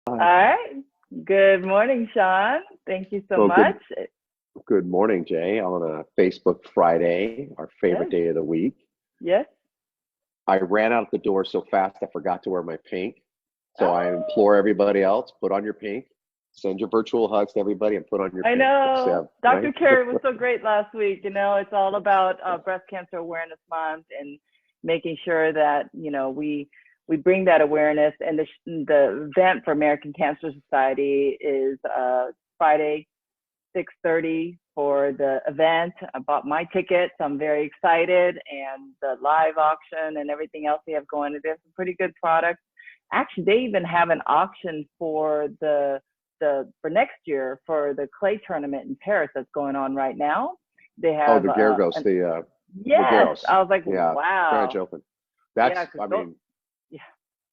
All right. Good morning, Sean. Thank you so Well, much. good morning, Jay. On a Facebook Friday, our favorite Yes, day of the week. yes. I ran out the door so fast I forgot to wear my pink. So I Oh, implore everybody else, put on your pink, send your virtual hugs to everybody, and put on your I pink. know. Right? Dr. Carey was so great last week. It's all about Breast Cancer Awareness Month and making sure that, we bring that awareness. And the event for American Cancer Society is Friday, 6:30 for the event. I bought my tickets. I'm very excited, and the live auction and everything else they have going. There's some pretty good products. Actually, they even have an auction for for next year for the clay tournament in Paris that's going on right now. They Oh, have the Gargos, the yes. Garros. I was like, Yeah, French wow, Open. yeah, That's, because I mean, yeah.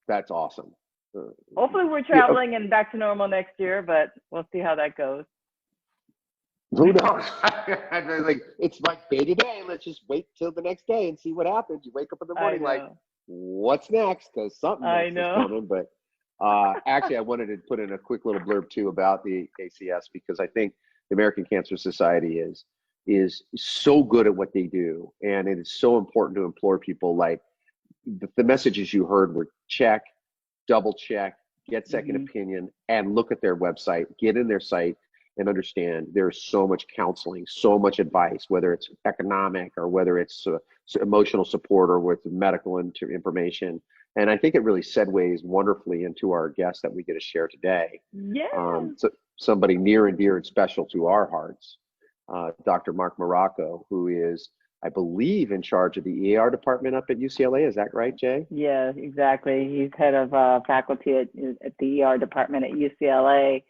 that's awesome. Uh, Hopefully, we're yeah, traveling and back to normal next year, but we'll see how that goes. who knows? Like, it's like day to day. Let's just wait till the next day and see what happens. You wake up in the I morning like, know, what's next? Because something I next is know. coming. But actually, I wanted to put in a quick little blurb too about the ACS because I think the American Cancer Society is so good at what they do, and it is so important to implore people. Like the messages you heard were check, double check, get second Hmm. opinion, and look at their website, get in their site and understand there's so much counseling, so much advice, whether it's economic or whether it's emotional support or with medical information. And I think it really segues wonderfully into our guest that we get to share today. Yes. So somebody near and dear and special to our hearts, Dr. Mark Morocco, who is, I believe, in charge of the ER department up at UCLA. Is that right, Jay? Yeah, exactly. He's head of faculty at the ER department at UCLA.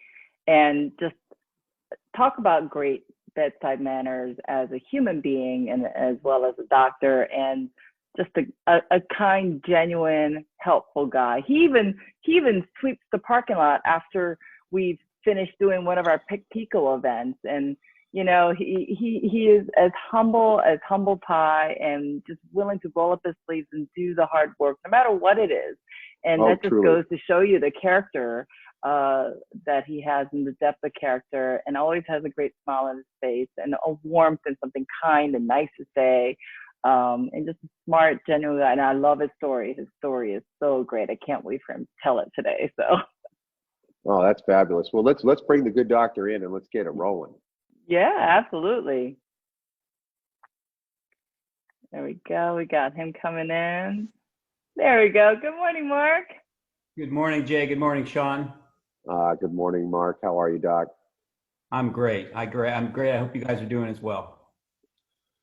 And just talk about great bedside manners as a human being and as well as a doctor, and just a kind, genuine, helpful guy. He even sweeps the parking lot after we've finished doing one of our Pico events. And he is as humble pie, and just willing to roll up his sleeves and do the hard work no matter what it is. And Oh, that just truly. goes to show you the character that he has, and the depth of character, and always has a great smile on his face and a warmth and something kind and nice to say. And just a smart, genuine guy. And I love his story. His story is so great. I can't wait for him to tell it today. So Oh, that's fabulous. Well, let's bring the good doctor in and let's get it rolling. yeah, absolutely. There we go. We got him coming in. There we go. Good morning, Mark. Good morning, Jay. Good morning, Sean. Good morning, Mark. How are you, Doc? I'm great. I'm great. I hope you guys are doing as well.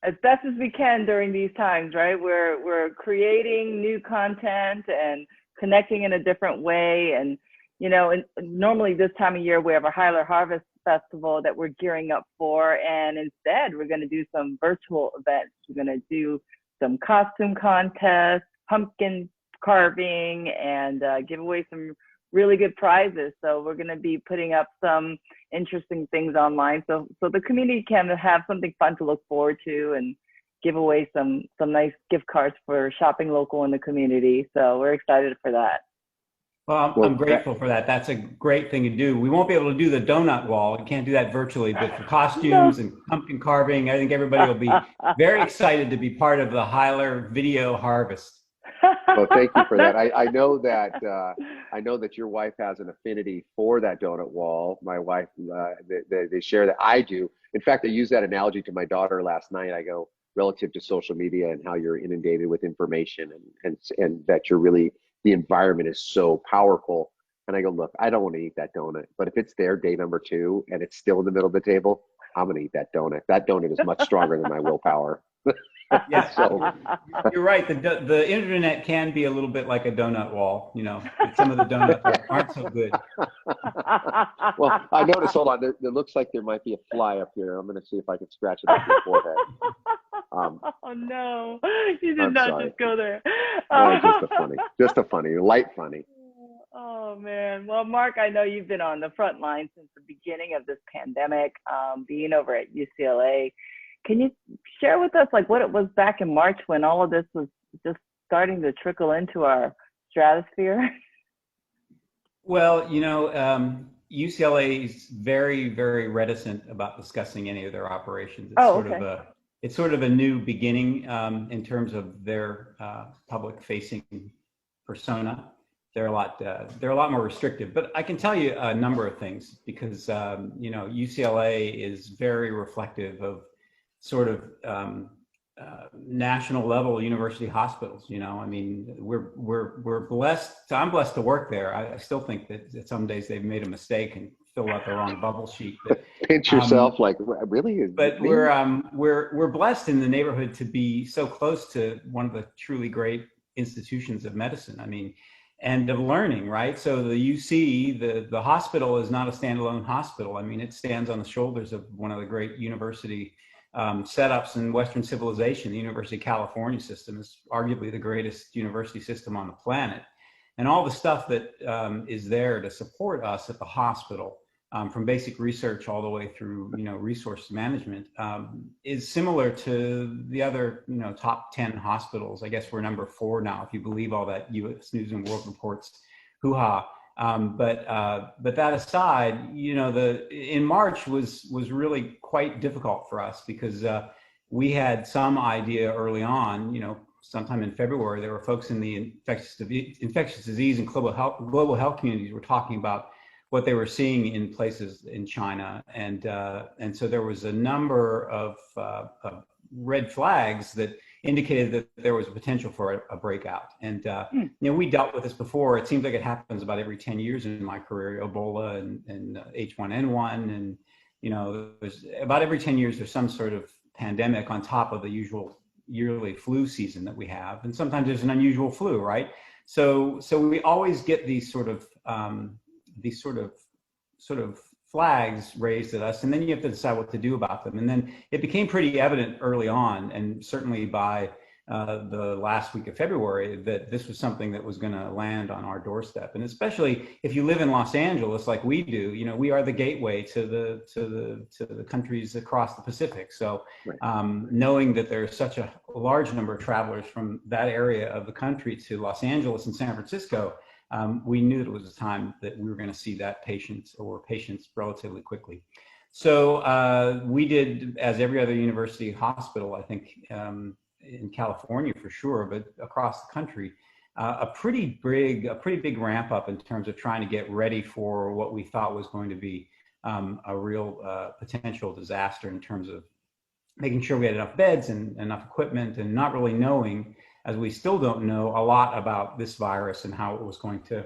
As best as we can during these times, right? We're creating new content and connecting in a different way. And and normally this time of year we have a Heyler Harvest Festival that we're gearing up for, and instead we're going to do some virtual events. We're going to do some costume contests, pumpkin carving, and give away some really good prizes. So we're going to be putting up some interesting things online, so the community can have something fun to look forward to, and give away some nice gift cards for shopping local in the community. So we're excited for that. Well, I'm Well, grateful for that. That's a great thing to do. We won't be able to do the donut wall. We can't do that virtually, but for No. costumes and pumpkin carving, I think everybody will be very excited to be part of the Heyler video harvest. well, thank you for that. I know that your wife has an affinity for that donut wall. My wife, they share that. I do. In fact, I used that analogy to my daughter last night. I go relative to social media and how you're inundated with information, and that you're really, the environment is so powerful. And I go, look, I don't want to eat that donut, but if it's there day number two and it's still in the middle of the table, I'm gonna eat that donut. That donut is much stronger than my willpower. Yeah, So you're right. The internet can be a little bit like a donut wall. Some of the donuts aren't so good. well, I noticed, hold on, there looks like there might be a fly up here. I'm going to see if I can scratch it off your forehead. Oh no, you did I'm not sorry. just go there. Just a funny, light funny. Oh man. Well, Mark, I know you've been on the front line since the beginning of this pandemic, being over at UCLA. Can you share with us like what it was back in March when all of this was just starting to trickle into our stratosphere? Well, UCLA is very, very reticent about discussing any of their operations. It's Oh, sort of okay. a it's sort of a new beginning in terms of their public-facing persona. They're a lot more restrictive. But I can tell you a number of things because UCLA is very reflective of sort of national level university hospitals. I mean, we're blessed. I'm blessed to work there. I still think that some days they've made a mistake and filled out the wrong bubble sheet. Pinch yourself, like, really? Is But me? we're blessed in the neighborhood to be so close to one of the truly great institutions of medicine. I mean, and of learning, right? So the UC, the hospital is not a standalone hospital. I mean, it stands on the shoulders of one of the great university setups in Western civilization. The University of California system is arguably the greatest university system on the planet. And all the stuff that is there to support us at the hospital, from basic research all the way through, resource management, is similar to the other, top 10 hospitals. I guess we're number 4 now, if you believe all that U.S. News and World Report's hoo-ha. But that aside, in March was really quite difficult for us because we had some idea early on, sometime in February, there were folks in the infectious disease and global health communities were talking about what they were seeing in places in China, and so there was a number of red flags that indicated that there was a potential for a breakout. And we dealt with this before. It seems like it happens about every 10 years in my career, Ebola and H1N1, and there's about every 10 years there's some sort of pandemic on top of the usual yearly flu season that we have, and sometimes there's an unusual flu, right? So we always get these sort of flags raised at us, and then you have to decide what to do about them. And then it became pretty evident early on, and certainly by the last week of February, that this was something that was going to land on our doorstep. And especially if you live in Los Angeles, like we do, we are the gateway to the countries across the Pacific. So knowing that there's such a large number of travelers from that area of the country to Los Angeles and San Francisco, we knew that it was a time that we were going to see that patients relatively quickly. So we did, as every other university hospital, I think, in California for sure, but across the country, a pretty big ramp up in terms of trying to get ready for what we thought was going to be a real potential disaster in terms of making sure we had enough beds and enough equipment, and not really knowing, as we still don't know, a lot about this virus and how it was going to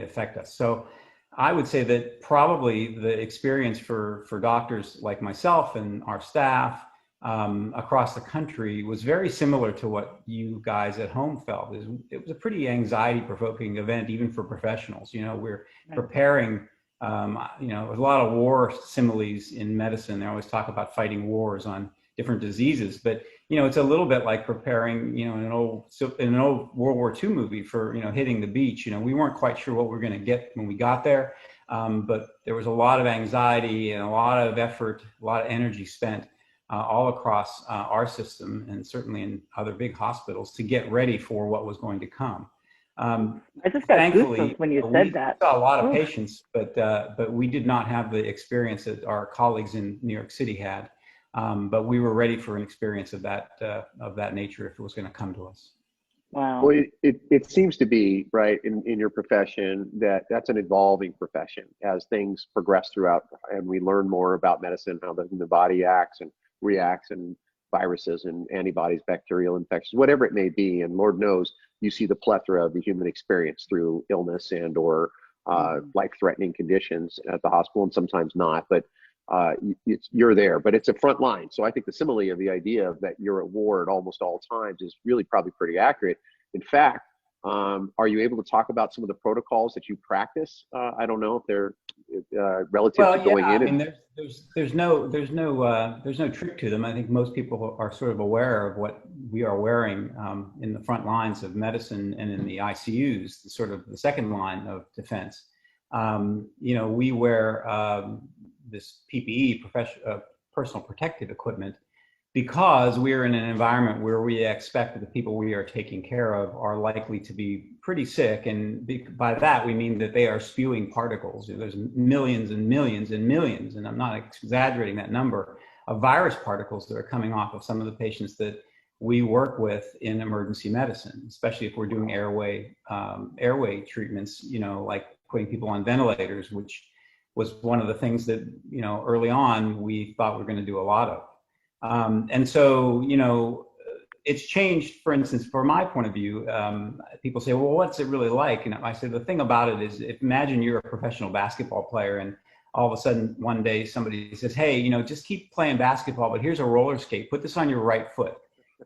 affect us. So I would say that probably the experience for doctors like myself and our staff across the country was very similar to what you guys at home felt. It was a pretty anxiety-provoking event, even for professionals. We're preparing. There's a lot of war similes in medicine. They always talk about fighting wars on different diseases, but it's a little bit like preparing, in an old World War II movie for hitting the beach. We weren't quite sure what we were going to get when we got there, but there was a lot of anxiety and a lot of effort, a lot of energy spent all across our system, and certainly in other big hospitals, to get ready for what was going to come. I just got goosebumps when you said that. We saw a lot of patients, but we did not have the experience that our colleagues in New York City had. But we were ready for an experience of that nature if it was going to come to us. Wow. Well, it seems to be, right, in your profession, that's an evolving profession as things progress throughout, and we learn more about medicine, how the body acts and reacts, and viruses and antibodies, bacterial infections, whatever it may be. And Lord knows you see the plethora of the human experience through illness and or life-threatening conditions at the hospital, and sometimes not, but you're there, but it's a front line. So I think the simile of the idea of that you're at war at almost all times is really probably pretty accurate. In fact, are you able to talk about some of the protocols that you practice? I don't know if they're relative to going in. I mean, there's no trick to them. I think most people are sort of aware of what we are wearing in the front lines of medicine and in the ICUs, sort of the second line of defense. We wear this PPE, personal protective equipment, because we are in an environment where we expect that the people we are taking care of are likely to be pretty sick. And by that, we mean that they are spewing particles. There's millions and millions and millions, and I'm not exaggerating that number, of virus particles that are coming off of some of the patients that we work with in emergency medicine, especially if we're doing airway treatments, like putting people on ventilators, which was one of the things that, early on we thought we were going to do a lot of. And so, it's changed. For instance, from my point of view, people say, well, what's it really like? And I said, the thing about it is, imagine you're a professional basketball player and all of a sudden one day somebody says, hey, just keep playing basketball, but here's a roller skate, put this on your right foot,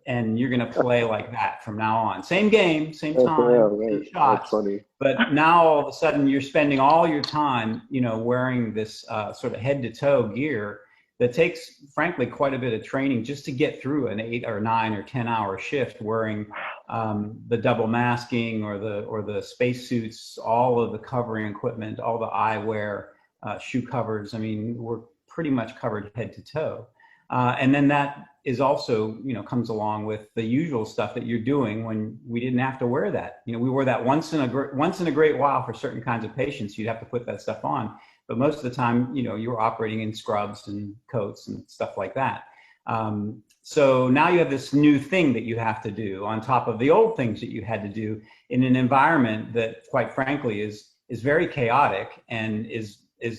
and you're going to play like that from now on. Same game, same time, same shots. But now all of a sudden you're spending all your time, wearing this sort of head to toe gear that takes, frankly, quite a bit of training just to get through an 8 or 9 or 10 hour shift, wearing the double masking or the space suits, all of the covering equipment, all the eyewear, shoe covers. I mean, we're pretty much covered head to toe. And then that is also, comes along with the usual stuff that you're doing when we didn't have to wear that. We wore that once in a great while for certain kinds of patients. You'd have to put that stuff on. But most of the time, you were operating in scrubs and coats and stuff like that. So now you have this new thing that you have to do on top of the old things that you had to do in an environment that, quite frankly, is very chaotic and is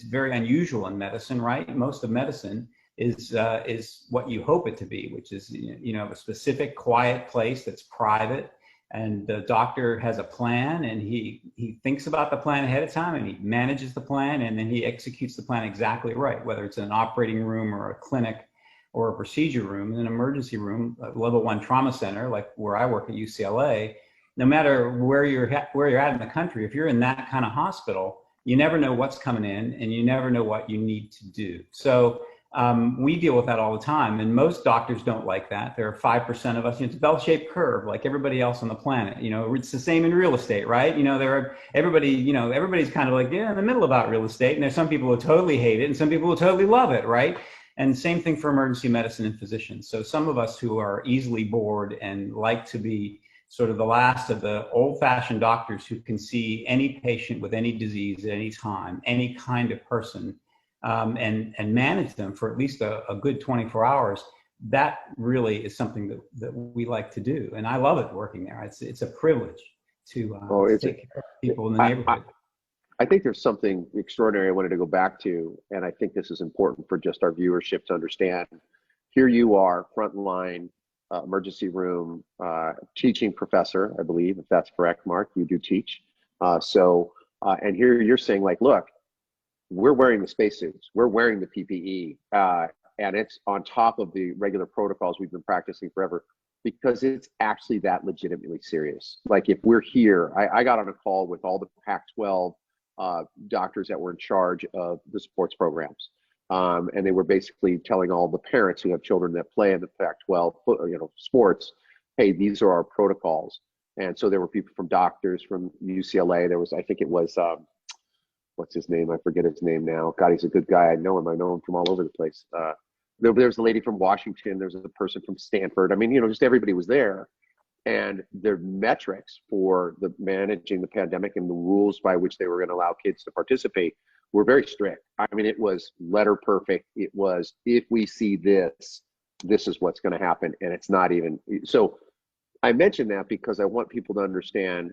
very unusual in medicine, right? Most of medicine is what you hope it to be, which is, a specific quiet place that's private. And the doctor has a plan, and he thinks about the plan ahead of time, and he manages the plan, and then he executes the plan exactly right, whether it's an operating room or a clinic or a procedure room. In an emergency room, a level 1 trauma center, like where I work at UCLA, no matter where you're at in the country, if you're in that kind of hospital, you never know what's coming in, and you never know what you need to do. So we deal with that all the time, and most doctors don't like that. There are 5% of us. It's a bell-shaped curve, like everybody else on the planet. It's the same in real estate, right? Everybody's kind of like, in the middle about real estate, and there's some people who totally hate it, and some people who totally love it, right? And same thing for emergency medicine and physicians. So some of us who are easily bored and like to be sort of the last of the old-fashioned doctors who can see any patient with any disease at any time, any kind of person, and manage them for at least a good 24 hours. That really is something that we like to do. And I love it working there. It's a privilege to take care of people in the neighborhood. I think there's something extraordinary I wanted to go back to, and I think this is important for just our viewership to understand. Here you are, frontline, emergency room, teaching professor, I believe, if that's correct, Mark, you do teach. And here you're saying, like, look, we're wearing the spacesuits, we're wearing the PPE, and it's on top of the regular protocols we've been practicing forever, because it's actually that legitimately serious. Like, if we're here, I got on a call with all the Pac-12 doctors that were in charge of the sports programs, and they were basically telling all the parents who have children that play in the Pac-12 sports, hey, these are our protocols. And so there were people from doctors from UCLA. There was, I think it was, what's his name? I forget his name now. God, he's a good guy. I know him from all over the place. There's a lady from Washington. There's a person from Stanford. I mean, just everybody was there. And their metrics for the managing the pandemic and the rules by which they were going to allow kids to participate were very strict. I mean, it was letter perfect. It was, if we see this, this is what's going to happen. And it's not even. So I mention that because I want people to understand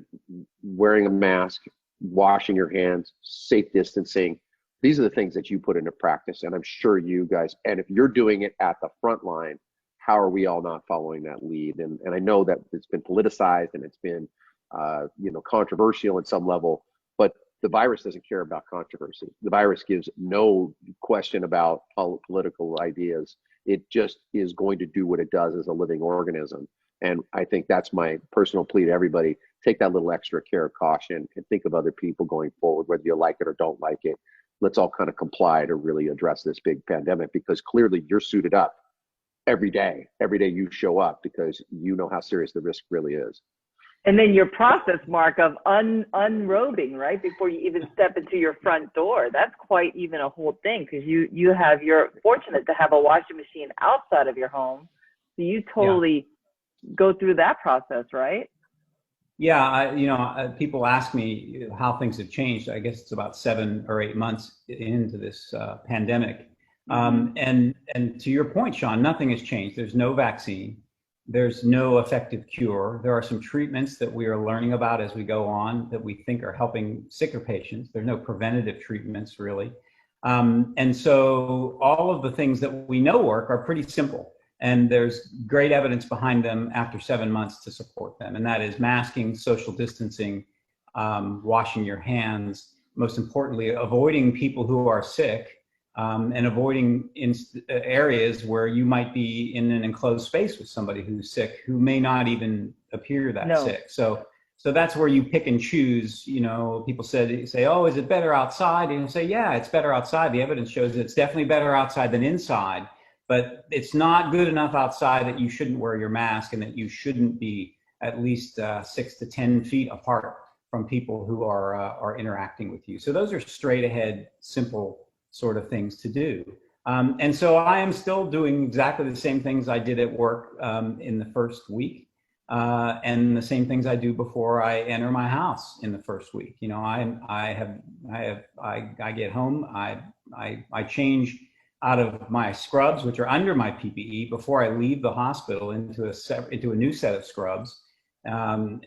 wearing a mask, washing your hands, safe distancing. These are the things that you put into practice. And I'm sure you guys, and if you're doing it at the front line, how are we all not following that lead? And I know that it's been politicized and it's been, controversial at some level, but the virus doesn't care about controversy. The virus gives no question about political ideas. It just is going to do what it does as a living organism. And I think that's my personal plea to everybody. Take that little extra care of caution and think of other people going forward, whether you like it or don't like it. Let's all kind of comply to really address this big pandemic, because clearly you're suited up every day you show up, because you know how serious the risk really is. And then your process, Mark, of unrobing, right, before you even step into your front door, that's quite even a whole thing, because you're fortunate to have a washing machine outside of your home So you Yeah. totally go through that process, right? Yeah, people ask me how things have changed. I guess it's about 7 or 8 months into this pandemic. And to your point, Sean, nothing has changed. There's no vaccine. There's no effective cure. There are some treatments that we are learning about as we go on that we think are helping sicker patients. There's no preventative treatments, really. And so all of the things that we know work are pretty simple. And there's great evidence behind them after 7 months to support them. And that is masking, social distancing, washing your hands, most importantly, avoiding people who are sick, and avoiding areas where you might be in an enclosed space with somebody who's sick, who may not even appear that sick. So that's where you pick and choose. People say, oh, is it better outside? And you say, yeah, it's better outside. The evidence shows it's definitely better outside than inside. But it's not good enough outside that you shouldn't wear your mask and that you shouldn't be at least 6 to 10 feet apart from people who are interacting with you. So those are straight ahead, simple sort of things to do. And so I am still doing exactly the same things I did at work in the first week, and the same things I do before I enter my house in the first week. I get home, I change out of my scrubs, which are under my PPE, before I leave the hospital into a new set of scrubs, and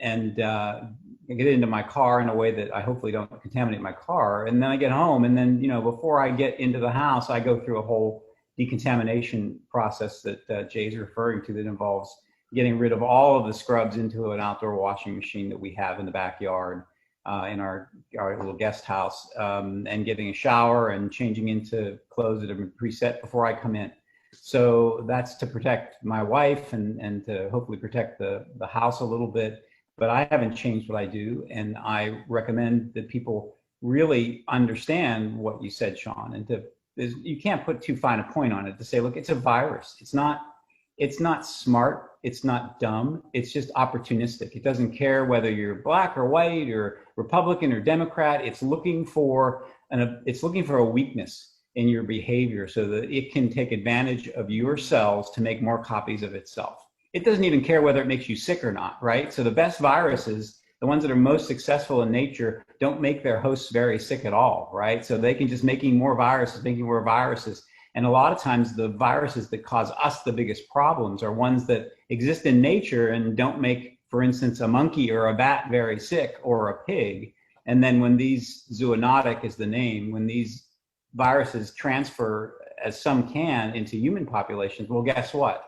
get into my car in a way that I hopefully don't contaminate my car. And then I get home, and then before I get into the house, I go through a whole decontamination process that Jay's referring to, that involves getting rid of all of the scrubs into an outdoor washing machine that we have in the backyard. In our little guest house, and getting a shower and changing into clothes that have been preset before I come in. So that's to protect my wife and to hopefully protect the house a little bit. But I haven't changed what I do, and I recommend that people really understand what you said, Sean. And you can't put too fine a point on it to say, look, it's a virus. It's not smart. It's not dumb. It's just opportunistic. It doesn't care whether you're black or white or Republican or Democrat. It's looking for a weakness in your behavior so that it can take advantage of your cells to make more copies of itself. It doesn't even care whether it makes you sick or not, right? So the best viruses, the ones that are most successful in nature, don't make their hosts very sick at all, right? So they can just making more viruses. And a lot of times the viruses that cause us the biggest problems are ones that exist in nature and don't make, for instance, a monkey or a bat very sick, or a pig. And then when these zoonotic is the name, when these viruses transfer, as some can, into human populations, well, guess what?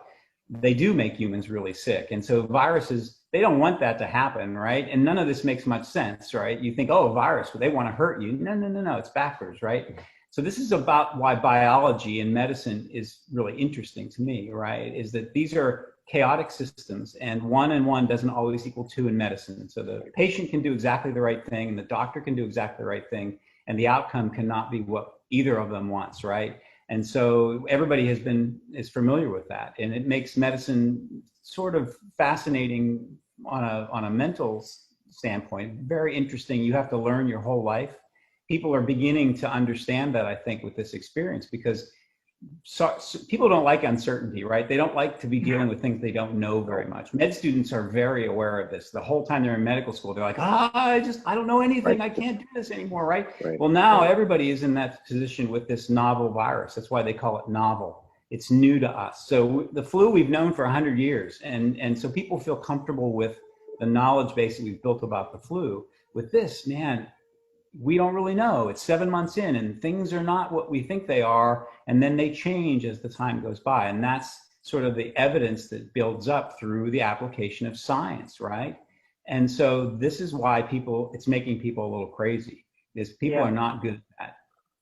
They do make humans really sick. And so viruses, they don't want that to happen, right? And none of this makes much sense, right? You think, oh, a virus, they want to hurt you. No, it's backwards, right? So this is about why biology and medicine is really interesting to me, right? Is that these are chaotic systems, and one doesn't always equal two in medicine. So the patient can do exactly the right thing, and the doctor can do exactly the right thing, and the outcome cannot be what either of them wants, right? And so everybody is familiar with that, and it makes medicine sort of fascinating on a mental standpoint, very interesting. You have to learn your whole life. People are beginning to understand that, I think, with this experience, because so people don't like uncertainty, right? They don't like to be dealing with things they don't know very much. Med students are very aware of this. The whole time they're in medical school, they're like, I don't know anything. I can't do this anymore, right? Well, now everybody is in that position with this novel virus. That's why they call it novel. It's new to us. So the flu we've known for 100 years. And so people feel comfortable with the knowledge base that we've built about the flu. With this, man, we don't really know. It's 7 months in, and things are not what we think they are, and then they change as the time goes by. And that's sort of the evidence that builds up through the application of science, right? And so this is why it's making people a little crazy, is people are not good at that.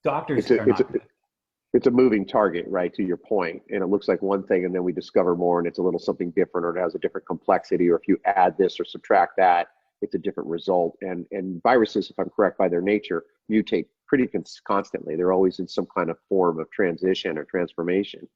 Doctors are not good. It's a moving target, right, to your point. And it looks like one thing, and then we discover more, and it's a little something different, or it has a different complexity, or if you add this or subtract that, it's a different result. And viruses, if I'm correct, by their nature, mutate pretty constantly. They're always in some kind of form of transition or transformation.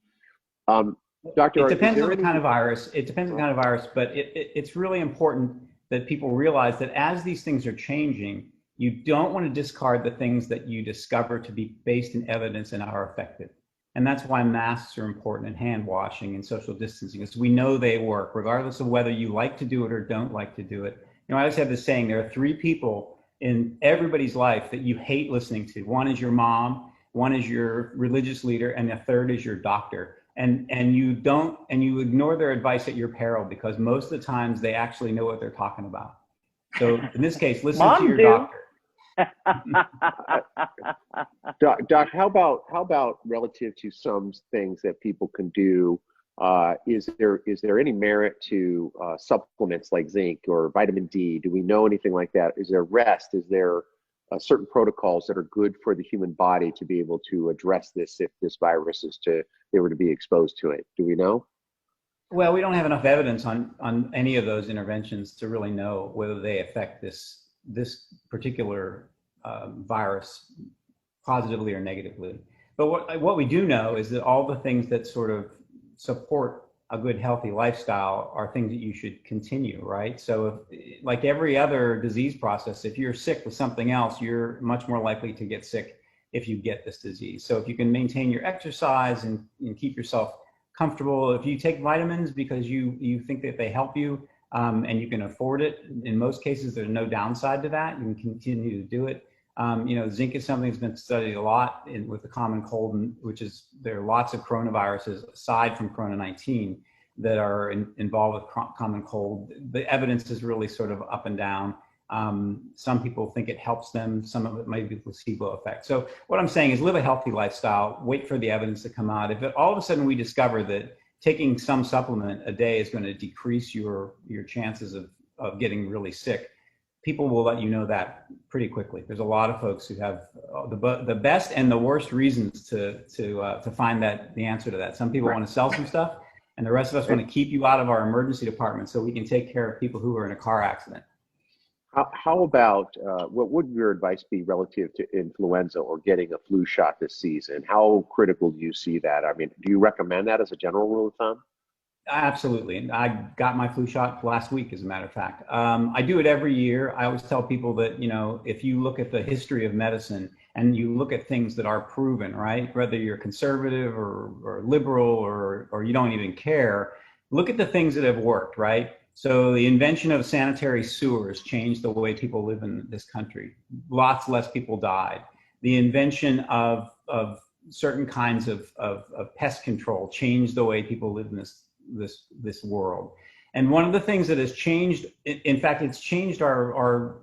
Doctor, it depends on the kind of virus. It depends on the kind of virus, but it's really important that people realize that as these things are changing, you don't want to discard the things that you discover to be based in evidence and are effective. And that's why masks are important, and hand washing and social distancing, because we know they work, regardless of whether you like to do it or don't like to do it. I always have this saying, there are three people in everybody's life that you hate listening to. One is your mom, one is your religious leader, and the third is your doctor. And you ignore their advice at your peril, because most of the times they actually know what they're talking about. So in this case, listen to your doctor. Doc, how about relative to some things that people can do? Is there any merit to supplements like zinc or vitamin D? Do we know anything like that? Is there rest? Is there certain protocols that are good for the human body to be able to address this if this virus they were to be exposed to it? Do we know? Well, we don't have enough evidence on any of those interventions to really know whether they affect this particular virus positively or negatively. But what we do know is that all the things that sort of support a good, healthy lifestyle are things that you should continue, right? So if, like every other disease process, if you're sick with something else, you're much more likely to get sick if you get this disease. So if you can maintain your exercise and keep yourself comfortable, if you take vitamins because you think that they help you and you can afford it, in most cases, there's no downside to that. You can continue to do it. Zinc is something that's been studied a lot with the common cold, which is there are lots of coronaviruses aside from Corona-19 that are involved with common cold. The evidence is really sort of up and down. Some people think it helps them. Some of it might be placebo effect. So what I'm saying is live a healthy lifestyle, wait for the evidence to come out. If all of a sudden we discover that taking some supplement a day is going to decrease your chances of getting really sick, people will let you know that pretty quickly. There's a lot of folks who have the best and the worst reasons to find the answer to that. Some people want to sell some stuff, and the rest of us want to keep you out of our emergency department so we can take care of people who are in a car accident. How about what would your advice be relative to influenza or getting a flu shot this season? How critical do you see that? I mean, do you recommend that as a general rule of thumb? Absolutely. And I got my flu shot last week, as a matter of fact. I do it every year. I always tell people that, if you look at the history of medicine and you look at things that are proven, right, whether you're conservative or liberal or you don't even care, look at the things that have worked, right? So the invention of sanitary sewers changed the way people live in this country. Lots less people died. The invention of certain kinds of pest control changed the way people live in this world. And one of the things that has changed, in fact, it's changed our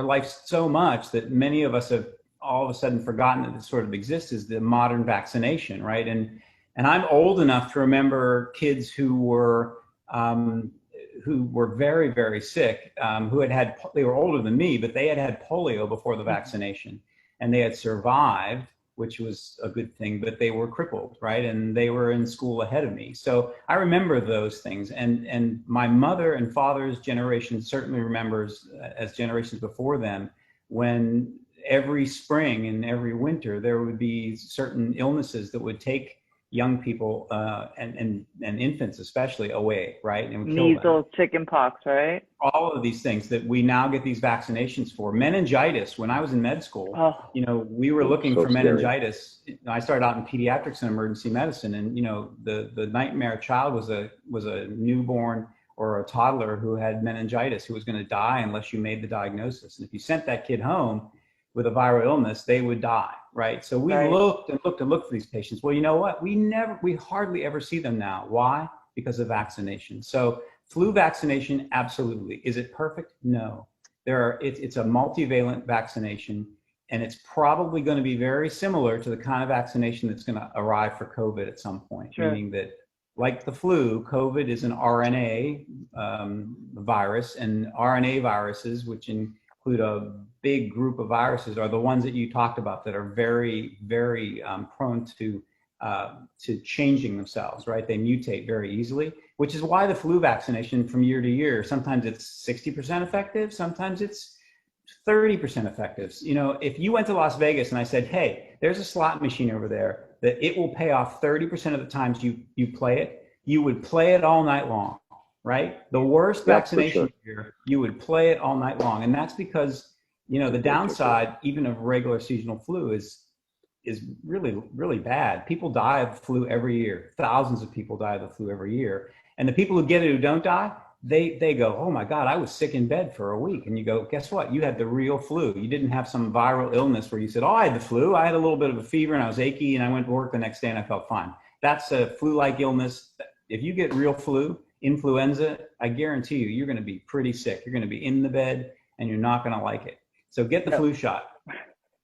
life so much that many of us have all of a sudden forgotten that it sort of exists, is the modern vaccination, right? And I'm old enough to remember kids who were very, very sick, they were older than me, but they had polio before the vaccination, and they had survived, which was a good thing, but they were crippled, right? And they were in school ahead of me. So I remember those things. And my mother and father's generation certainly remembers, as generations before them, when every spring and every winter, there would be certain illnesses that would take young people and infants especially away, right? And would kill them. Measles, chicken pox, right? All of these things that we now get these vaccinations for. Meningitis, when I was in med school, we were looking for meningitis. I started out in pediatrics and emergency medicine, and the nightmare child was a newborn or a toddler who had meningitis, who was going to die unless you made the diagnosis. And if you sent that kid home with a viral illness, they would die, right? So we looked for these patients. Well, you know what? We hardly ever see them now. Why? Because of vaccination. So flu vaccination, absolutely. Is it perfect? No. It's a multivalent vaccination, and it's probably going to be very similar to the kind of vaccination that's going to arrive for COVID at some point, meaning that, like the flu, COVID is an RNA virus, and RNA viruses, which include a big group of viruses, are the ones that you talked about that are very, very prone to changing themselves, right? They mutate very easily, which is why the flu vaccination from year to year, sometimes it's 60% effective, sometimes it's 30% effective. If you went to Las Vegas and I said, hey, there's a slot machine over there that it will pay off 30% of the times you play it, you would play it all night long, right? The worst vaccination year, you would play it all night long. And that's because, the downside even of regular seasonal flu is is really, really bad. People die of the flu every year. Thousands of people die of the flu every year. And the people who get it who don't die, they go, oh my God, I was sick in bed for a week. And you go, guess what? You had the real flu. You didn't have some viral illness where you said, oh, I had the flu. I had a little bit of a fever and I was achy and I went to work the next day and I felt fine. That's a flu-like illness. If you get real flu, influenza, I guarantee you, you're going to be pretty sick. You're going to be in the bed and you're not going to like it. So get the flu shot.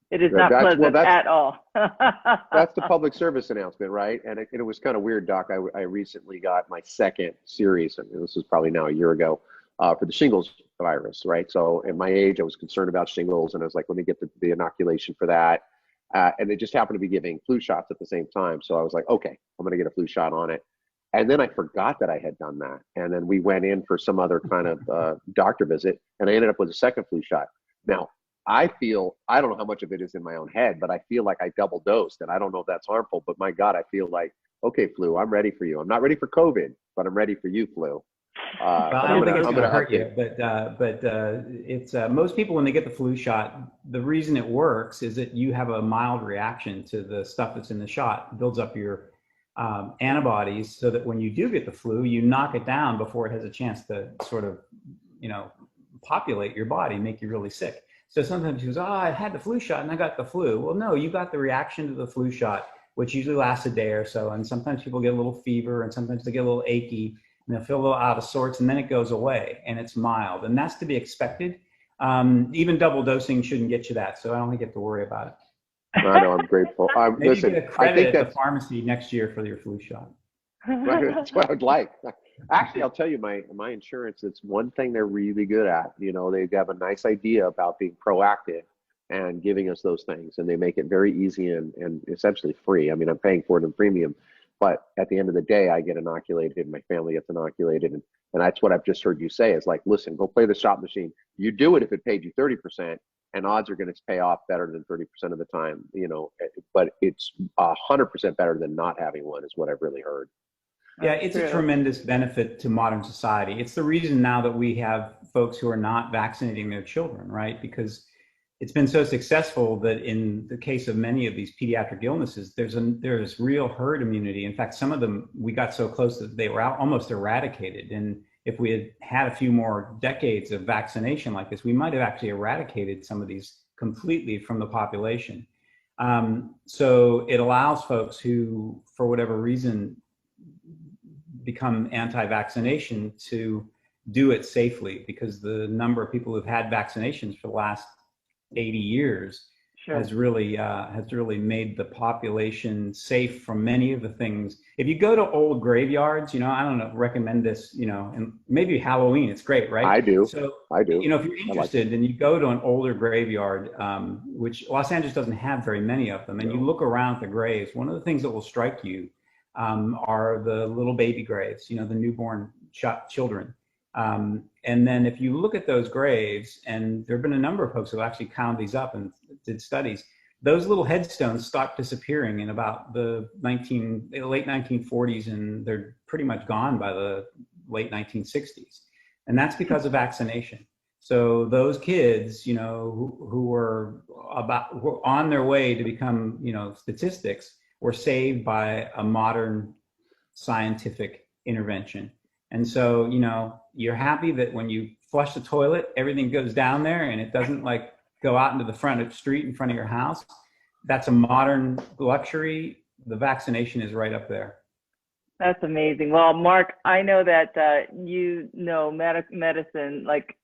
It is not pleasant at all. That's the public service announcement, right? And it was kind of weird, Doc. I recently got my second series, and this was probably now a year ago, for the shingles virus, right? So at my age, I was concerned about shingles, and I was like, let me get the inoculation for that. And they just happened to be giving flu shots at the same time. So I was like, okay, I'm going to get a flu shot on it. And then I forgot that I had done that. And then we went in for some other kind of doctor visit, and I ended up with a second flu shot. Now, I don't know how much of it is in my own head, but I feel like I double dosed, and I don't know if that's harmful, but my God, I feel like, okay, flu, I'm ready for you. I'm not ready for COVID, but I'm ready for you, flu. Well, I don't think it's going to hurt you, but it's most people, when they get the flu shot, the reason it works is that you have a mild reaction to the stuff that's in the shot. It builds up your antibodies so that when you do get the flu, you knock it down before it has a chance to sort of, populate your body, make you really sick. So sometimes you go, oh, I had the flu shot and I got the flu. Well, no, you got the reaction to the flu shot, which usually lasts a day or so. And sometimes people get a little fever and sometimes they get a little achy and they'll feel a little out of sorts and then it goes away and it's mild. And that's to be expected. Even double dosing shouldn't get you that. So I don't think you have to worry about it. I know, I'm grateful. Maybe listen, you get a credit at the pharmacy next year for your flu shot. That's what I'd like. Actually, I'll tell you, my insurance, it's one thing they're really good at. They have a nice idea about being proactive and giving us those things, and they make it very easy and essentially free. I mean, I'm paying for it in premium, but at the end of the day, I get inoculated, my family gets inoculated, and that's what I've just heard you say is like, listen, go play the shot machine. You do it if it paid you 30%, and odds are going to pay off better than 30% of the time, but it's 100% better than not having one is what I've really heard. Yeah, it's a tremendous benefit to modern society. It's the reason now that we have folks who are not vaccinating their children, right? Because it's been so successful that in the case of many of these pediatric illnesses, there's real herd immunity. In fact, some of them, we got so close that they were almost eradicated. And if we had had a few more decades of vaccination like this, we might have actually eradicated some of these completely from the population. So it allows folks who, for whatever reason, become anti-vaccination to do it safely, because the number of people who've had vaccinations for the last 80 years has really made the population safe from many of the things. If you go to old graveyards, I don't know, recommend this, and maybe Halloween, it's great, right? I do. So I do. If you're interested, then you go to an older graveyard, which Los Angeles doesn't have very many of them, and you look around at the graves. One of the things that will strike you are the little baby graves, the newborn children. And then if you look at those graves, and there have been a number of folks who actually counted these up and did studies, those little headstones stopped disappearing in about the late 1940s, and they're pretty much gone by the late 1960s. And that's because of vaccination. So those kids, who were on their way to become, statistics, were saved by a modern scientific intervention. And so, you're happy that when you flush the toilet, everything goes down there and it doesn't go out into the front of the street in front of your house. That's a modern luxury. The vaccination is right up there. That's amazing. Well, Mark, I know that medicine like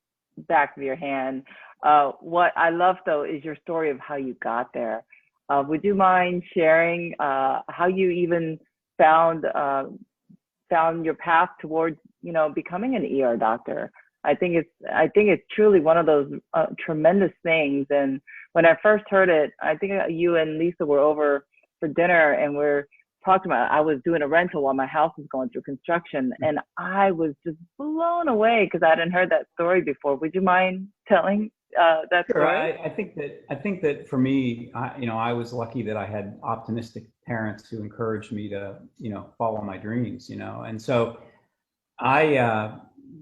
back of your hand. What I love though is your story of how you got there. Would you mind sharing how you even found your path towards becoming an ER doctor? I think it's truly one of those tremendous things. And when I first heard it, I think you and Lisa were over for dinner and we're talking about, I was doing a rental while my house was going through construction, and I was just blown away because I hadn't heard that story before. Would you mind telling that story? Sure. I think that for me, I was lucky that I had optimistic parents who encouraged me to, follow my dreams, and so I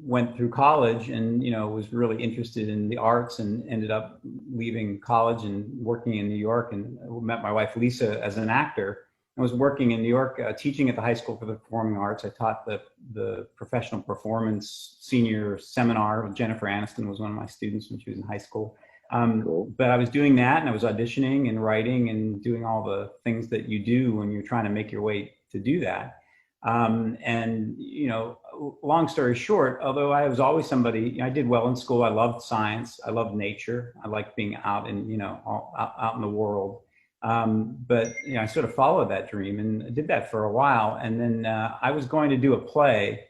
went through college and, was really interested in the arts and ended up leaving college and working in New York, and met my wife, Lisa, as an actor. I was working in New York, teaching at the High School for the Performing Arts. I taught the professional performance senior seminar. Jennifer Aniston was one of my students when she was in high school. Cool. But I was doing that, and I was auditioning and writing and doing all the things that you do when you're trying to make your way to do that. And, long story short, although I was always somebody, I did well in school. I loved science. I loved nature. I liked being out in, out in the world. But I sort of followed that dream and did that for a while. And then I was going to do a play.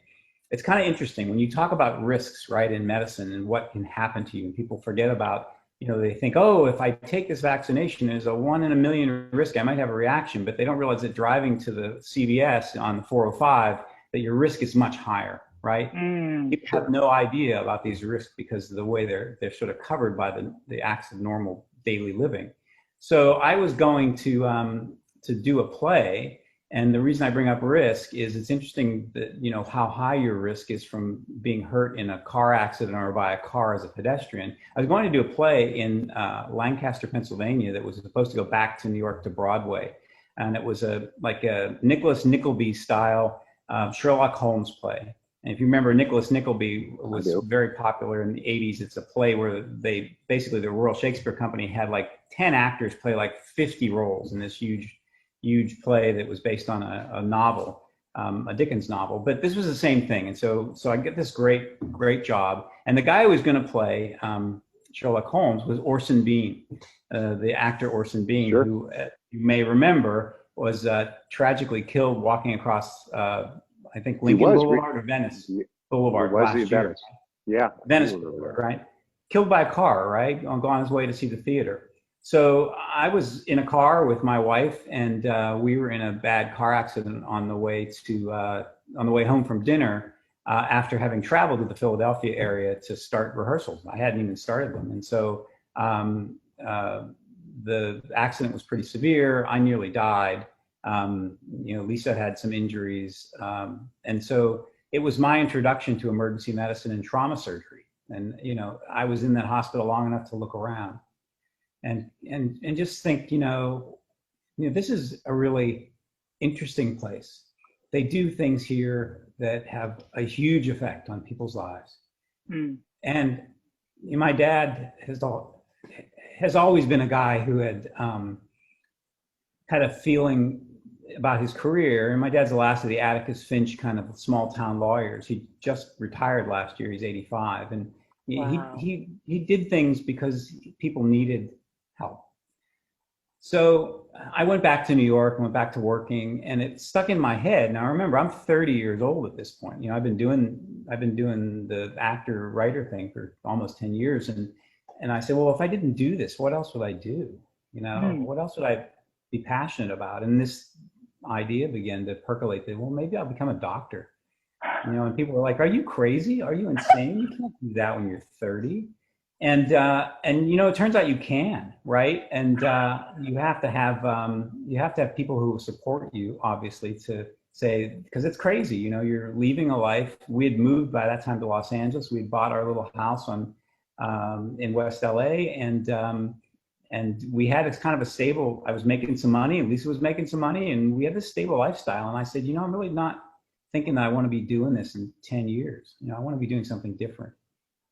It's kind of interesting when you talk about risks, right, in medicine and what can happen to you. And people forget about, they think, oh, if I take this vaccination, there's a 1 in a million risk. I might have a reaction, but they don't realize that driving to the CVS on the 405, that your risk is much higher, right? People have no idea about these risks because of the way they're sort of covered by the acts of normal daily living. So I was going to do a play, and the reason I bring up risk is it's interesting that how high your risk is from being hurt in a car accident or by a car as a pedestrian. I was going to do a play in Lancaster, Pennsylvania, that was supposed to go back to New York to Broadway, and it was like a Nicholas Nickleby style Sherlock Holmes play. And if you remember, Nicholas Nickleby was very popular in the 80s. It's a play where the Royal Shakespeare Company had like 10 actors play like 50 roles in this huge play that was based on a novel, a Dickens novel. But this was the same thing. And so I get this great job. And the guy who was going to play Sherlock Holmes was Orson Bean, the actor Orson Bean, who you may remember was tragically killed walking across I think Lincoln Boulevard or Venice Boulevard last year. Venice. Yeah. Venice Boulevard, right? Killed by a car, right? On his way to see the theater. So I was in a car with my wife, and we were in a bad car accident on the way home from dinner after having traveled to the Philadelphia area to start rehearsals. I hadn't even started them. And so the accident was pretty severe. I nearly died. Lisa had some injuries. And so it was my introduction to emergency medicine and trauma surgery. And, I was in that hospital long enough to look around and just think, this is a really interesting place. They do things here that have a huge effect on people's lives. And my dad has always been a guy who had had a feeling about his career. And my dad's the last of the Atticus Finch kind of small town lawyers. He just retired last year. He's 85. And he did things because people needed help. So I went back to New York and went back to working, and it stuck in my head. Now remember, I'm 30 years old at this point. I've been doing the actor writer thing for almost 10 years. And I said, well, if I didn't do this, what else would I do? What else would I be passionate about? And this idea began to percolate that, well, maybe I'll become a doctor. And people were like, are you crazy? Are you insane? You can't do that when you're 30. And it turns out you can, right? And you have to have people who support you, obviously, to say, because it's crazy, you're leaving a life. We had moved by that time to Los Angeles. We had bought our little house in West LA, and we had a kind of a stable. I was making some money, and Lisa was making some money, and we had this stable lifestyle. And I said, I'm really not thinking that I want to be doing this in 10 years. I want to be doing something different.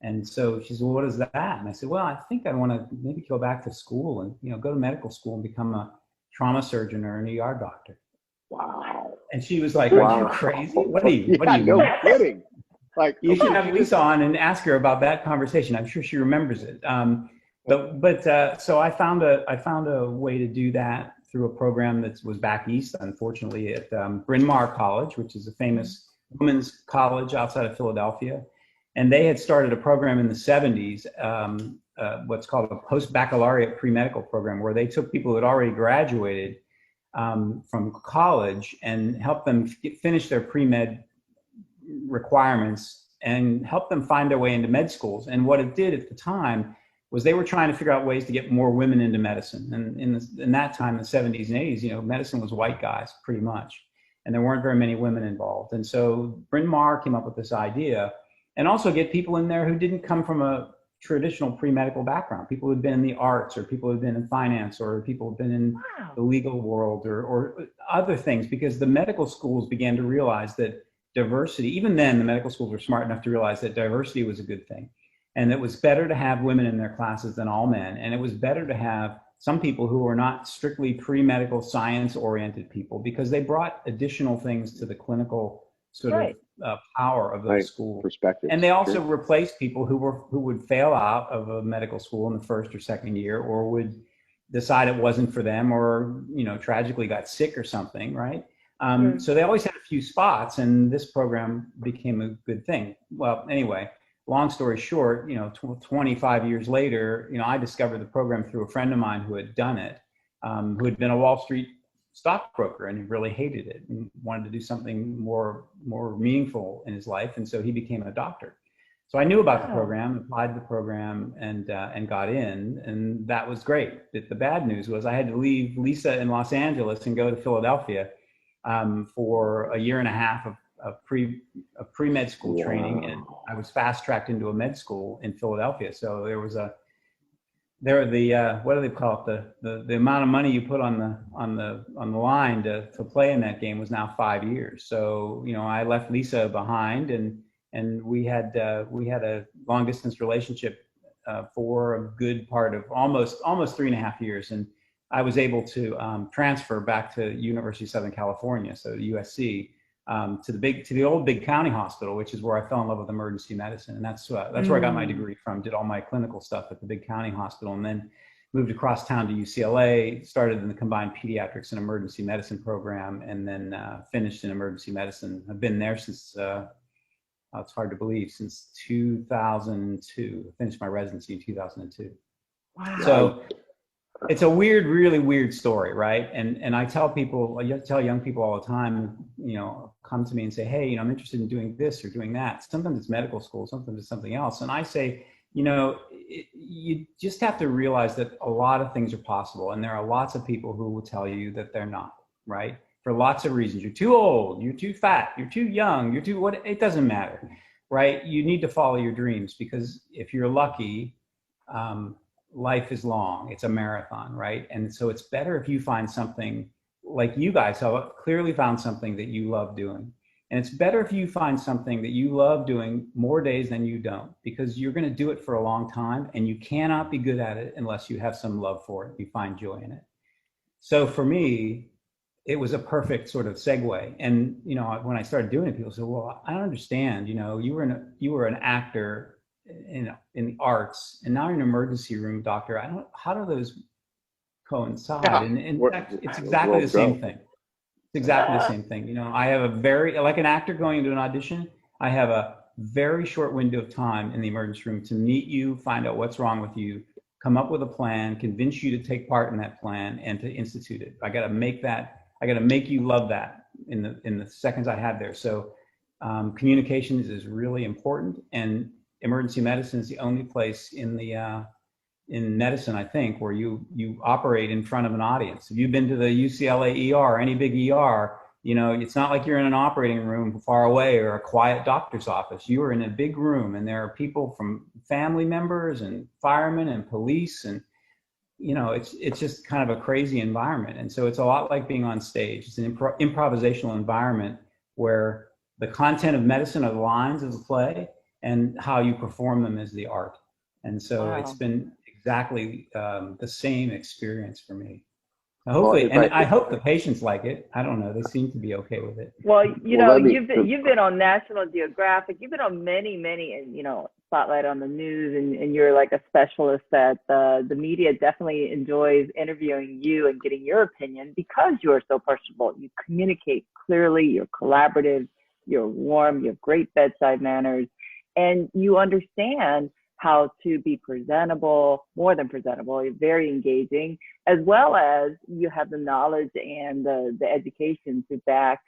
And so she said, well, what is that? And I said, well, I think I want to maybe go back to school and, go to medical school and become a trauma surgeon or an ER doctor. Wow. And she was like, are you crazy? What are you? No kidding. Like, you should have Lisa on and ask her about that conversation. I'm sure she remembers it. So I found a way to do that through a program that was back east, unfortunately, at Bryn Mawr College, which is a famous women's college outside of Philadelphia. And they had started a program in the 70s, what's called a post-baccalaureate pre-medical program, where they took people who had already graduated from college and helped them finish their pre-med requirements and help them find their way into med schools. And what it did at the time was they were trying to figure out ways to get more women into medicine. And in that time, the 70s and 80s, medicine was white guys pretty much, and there weren't very many women involved. And so Bryn Mawr came up with this idea and also get people in there who didn't come from a traditional pre-medical background, people who've been in the arts, or people who've been in finance, or people who've been in the legal world, or other things, because the medical schools began to realize that diversity, even then the medical schools were smart enough to realize that diversity was a good thing. And it was better to have women in their classes than all men. And it was better to have some people who were not strictly pre-medical science-oriented people, because they brought additional things to the clinical sort of power of those schools. Perspective. And they also replaced people who would fail out of a medical school in the first or second year, or would decide it wasn't for them, or tragically got sick or something, right? So they always had a few spots, and this program became a good thing. Well, anyway, long story short, 25 years later, I discovered the program through a friend of mine who had done it, who had been a Wall Street stockbroker, and he really hated it and wanted to do something more meaningful in his life. And so he became a doctor. So I knew about the program, applied to the program, and got in, and that was great. But the bad news was I had to leave Lisa in Los Angeles and go to Philadelphia for a year and a half of pre-med school training, and I was fast-tracked into a med school in Philadelphia. So what do they call it? The amount of money you put on the line to play in that game was now 5 years. So I left Lisa behind, and we had a long distance relationship for a good part of almost 3.5 years, and I was able to transfer back to University of Southern California, so USC, to the old big county hospital, which is where I fell in love with emergency medicine, and that's where I got my degree from. Did all my clinical stuff at the big county hospital, and then moved across town to UCLA. Started in the combined pediatrics and emergency medicine program, and then finished in emergency medicine. I've been there since it's hard to believe, since 2002. I finished my residency in 2002. Wow. So it's a really weird story, right? And I tell young people all the time, come to me and say, hey, I'm interested in doing this or doing that. Sometimes it's medical school, sometimes it's something else. And I say, you just have to realize that a lot of things are possible. And there are lots of people who will tell you that they're not, right? For lots of reasons. You're too old, you're too fat, you're too young, it doesn't matter, right? You need to follow your dreams, because if you're lucky, life is long. It's a marathon, right? And so it's better if you find something, like you guys have clearly found something that you love doing. And it's better if you find something that you love doing more days than you don't, because you're going to do it for a long time, and you cannot be good at it unless you have some love for it, you find joy in it. So for me, it was a perfect sort of segue. And, when I started doing it, people said, well, I don't understand, you were an actor in the arts, and now you're an emergency room doctor. How do those coincide? Yeah. And in fact, it's exactly the same thing. It's exactly the same thing. I have like an actor going into an audition, I have a very short window of time in the emergency room to meet you, find out what's wrong with you, come up with a plan, convince you to take part in that plan, and to institute it. I got to make you love that in the seconds I have there. So communications is really important, and emergency medicine is the only place in medicine, I think, where you operate in front of an audience. If you've been to the UCLA ER, any big ER, it's not like you're in an operating room far away or a quiet doctor's office. You are in a big room, and there are people from family members and firemen and police, and it's just kind of a crazy environment. And so it's a lot like being on stage. It's an improvisational environment where the content of medicine are the lines of the play, and how you perform them is the art. And so It's been exactly the same experience for me. Hopefully, I hope the patients like it. I don't know. They seem to be okay with it. Well, you've been on National Geographic. You've been on many, Spotlight on the News, and you're like a specialist that the media definitely enjoys interviewing you and getting your opinion, because you are so personable. You communicate clearly, you're collaborative, you're warm, you have great bedside manners, and you understand how to be presentable, more than presentable, you're very engaging, as well as you have the knowledge and the education to back,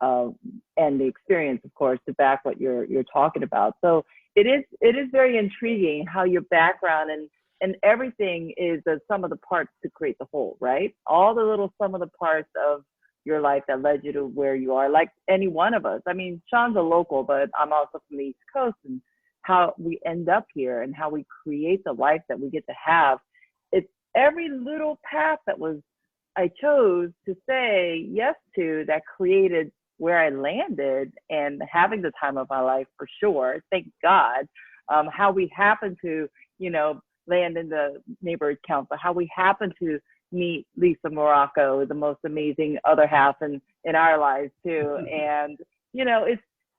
and the experience, of course, to back what you're talking about. So it is very intriguing how your background and everything is the sum of the parts to create the whole, right? All the little sum of the parts of your life that led you to where you are, like any one of us. I mean, Sean's a local, but I'm also from the East Coast, and how we end up here and how we create the life that we get to have. It's every little path that I chose to say yes to that created where I landed and having the time of my life for sure. Thank God. How we happen to, land in the neighborhood council, how we happen to meet Lisa Morocco, the most amazing other half in our lives too. And,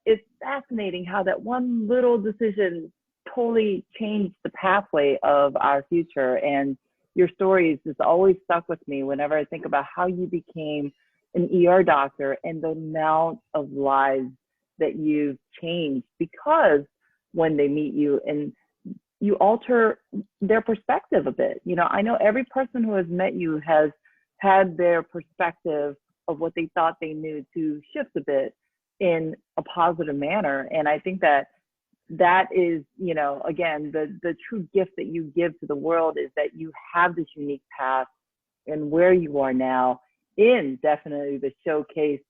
it's fascinating how that one little decision totally changed the pathway of our future. And your stories just always stuck with me whenever I think about how you became an ER doctor and the amount of lives that you've changed because when they meet you and you alter their perspective a bit. I know every person who has met you has had their perspective of what they thought they knew to shift a bit in a positive manner. And I think that is, again, the true gift that you give to the world is that you have this unique path and where you are now in definitely the showcase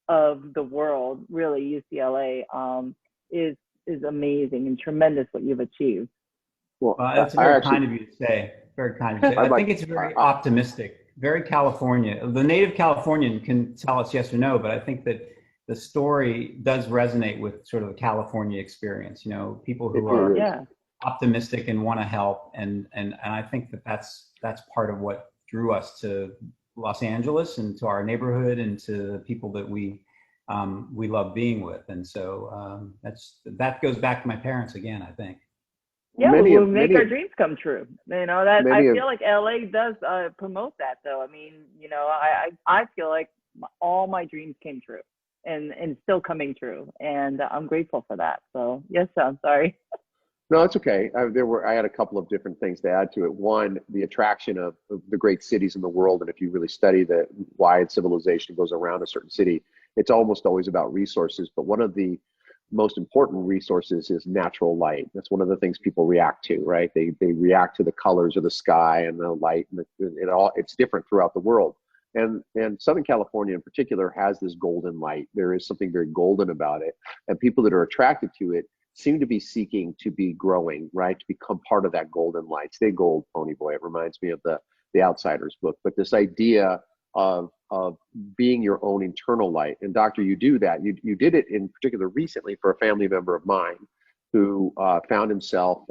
of the world, really, UCLA, is amazing and tremendous what you've achieved. Well, that's very kind of you to say. Very kind of you to say. I think it's very optimistic, very California. The native Californian can tell us yes or no, but I think that the story does resonate with sort of the California experience. People who are optimistic and want to help, and I think that's part of what drew us to Los Angeles and to our neighborhood and to the people that we love being with. And so that goes back to my parents again, I think. Yeah, we'll make our dreams come true. I feel like LA does promote that, though. I mean, I feel like all my dreams came true and still coming true, and I'm grateful for that. So yes, I'm sorry. No, it's okay. I had a couple of different things to add to it. One, the attraction of the great cities in the world, and if you really study why civilization goes around a certain city, it's almost always about resources. But one of the most important resources is natural light. That's one of the things people react to, right? They react to the colors of the sky and the light, and it's different throughout the world. And Southern California in particular has this golden light. There is something very golden about it, and people that are attracted to it seem to be seeking to be growing, right? To become part of that golden light. Stay gold, Pony Boy. It reminds me of the Outsiders book. But this idea of being your own internal light. And doctor, you do that. You did it in particular recently for a family member of mine who found himself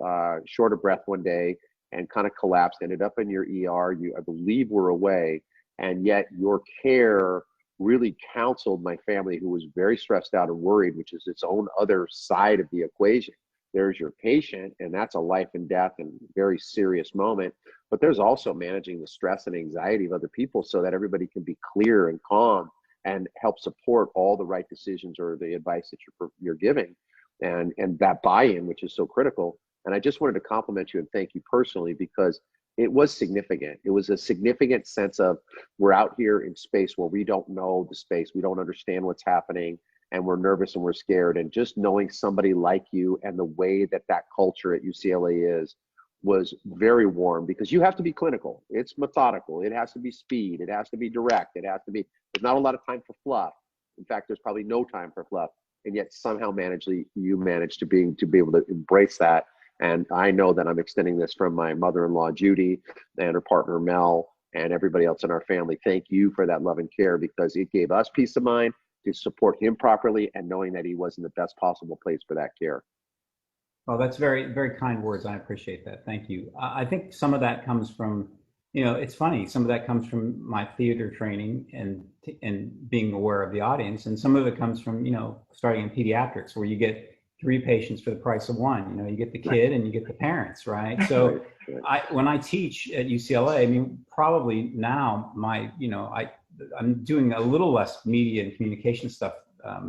short of breath one day and kind of collapsed, ended up in your ER. You, I believe, were away. And yet your care really counseled my family, who was very stressed out and worried, which is its own other side of the equation. There's your patient, and that's a life and death and very serious moment. But there's also managing the stress and anxiety of other people so that everybody can be clear and calm and help support all the right decisions or the advice that you're giving, and that buy-in, which is so critical. And I just wanted to compliment you and thank you personally, because it was significant. It was a significant sense of, we're out here in space where we don't know the space, we don't understand what's happening, and we're nervous and we're scared. And just knowing somebody like you and the way that culture at UCLA was very warm, because you have to be clinical. It's methodical. It has to be speed. It has to be direct. There's not a lot of time for fluff. In fact, there's probably no time for fluff. And yet somehow you managed to be able to embrace that. And I know that I'm extending this from my mother-in-law, Judy, and her partner, Mel, and everybody else in our family. Thank you for that love and care, because it gave us peace of mind to support him properly and knowing that he was in the best possible place for that care. Well, that's very, very kind words. I appreciate that. Thank you. I think some of that comes from, it's funny. Some of that comes from my theater training and being aware of the audience. And some of it comes from, starting in pediatrics, where you get 3 patients for the price of 1. You get the kid and you get the parents, right? So when I teach at UCLA, I mean, probably now I'm doing a little less media and communication stuff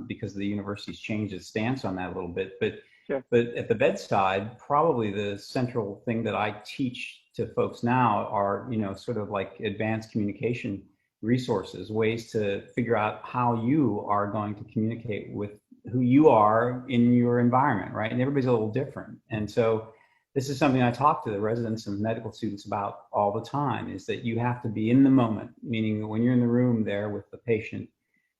because the university's changed its stance on that a little bit. But sure. But at the bedside, probably the central thing that I teach to folks now are, sort of like advanced communication resources, ways to figure out how you are going to communicate with who you are in your environment, right? And everybody's a little different. And so this is something I talk to the residents and medical students about all the time, is that you have to be in the moment, meaning when you're in the room there with the patient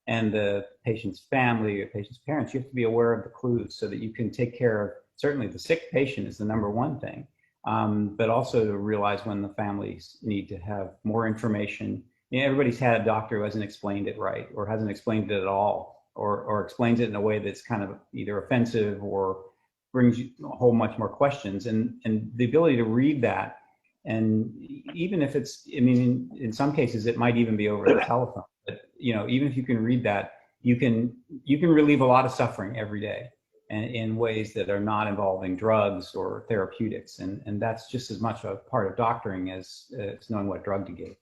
and the patient's family or patient's parents, you have to be aware of the clues so that you can take care of certainly the sick patient is the number one thing, but also to realize when the families need to have more information. You know, everybody's had a doctor who hasn't explained it right, or hasn't explained it at all, or explains it in a way that's kind of either offensive or brings you a whole much more questions. And the ability to read that, and even if it's, I mean, in some cases it might even be over the telephone, but you know, even if you can read that, you can relieve a lot of suffering every day, and in ways that are not involving drugs or therapeutics, and that's just as much a part of doctoring as knowing what drug to give.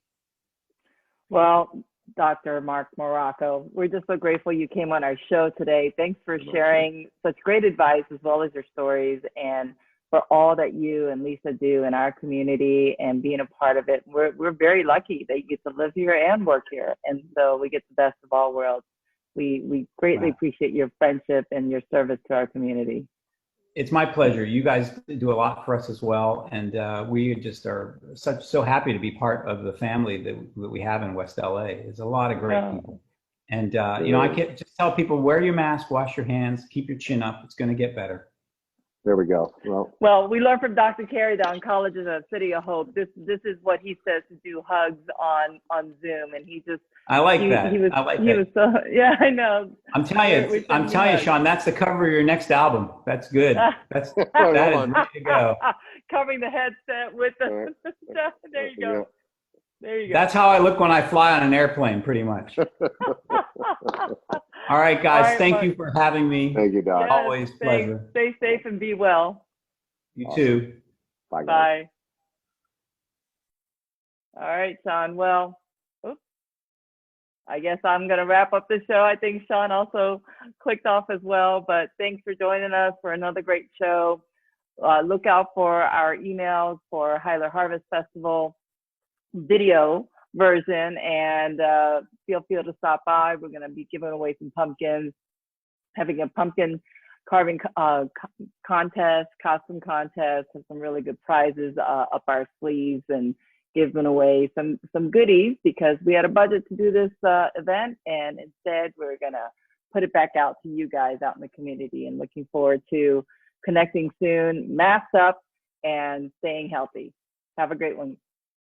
Well, Dr. Mark Morocco, we're just so grateful you came on our show today. Thanks for sharing such great advice as well as your stories, and for all that you and Lisa do in our community and being a part of it. We're very lucky that you get to live here and work here, and so we get the best of all worlds. We greatly appreciate your friendship and your service to our community. It's my pleasure. You guys do a lot for us as well, and we just are so happy to be part of the family that we have in West LA. There's a lot of great people, and you know, I can just tell people, wear your mask, wash your hands, keep your chin up. It's going to get better. There we go. Well, we learned from Dr. Carey, the oncologist at City of Hope. This is what he says to do hugs on Zoom, and he just. I like that. I like that. Was so, yeah, I know. I'm telling you, Sean, that's the cover of your next album. That's good. That is ready to go. Covering the headset with the there you go. Yeah. There you go. That's how I look when I fly on an airplane, pretty much. All right, guys. Thank you for having me. Thank you, Doc. Yes, Always pleasure. Stay safe and be well. You too. Bye, guys. Bye. All right, Sean. Well, I guess I'm going to wrap up the show. I think Sean also clicked off as well, but thanks for joining us for another great show. Look out for our emails for Heyler Harvest Festival video version, and feel free to stop by. We're going to be giving away some pumpkins, having a pumpkin carving contest, costume contest, and some really good prizes up our sleeves, and giving away some goodies, because we had a budget to do this event, and instead we're going to put it back out to you guys out in the community, and looking forward to connecting soon. Mask up and staying healthy. Have a great one.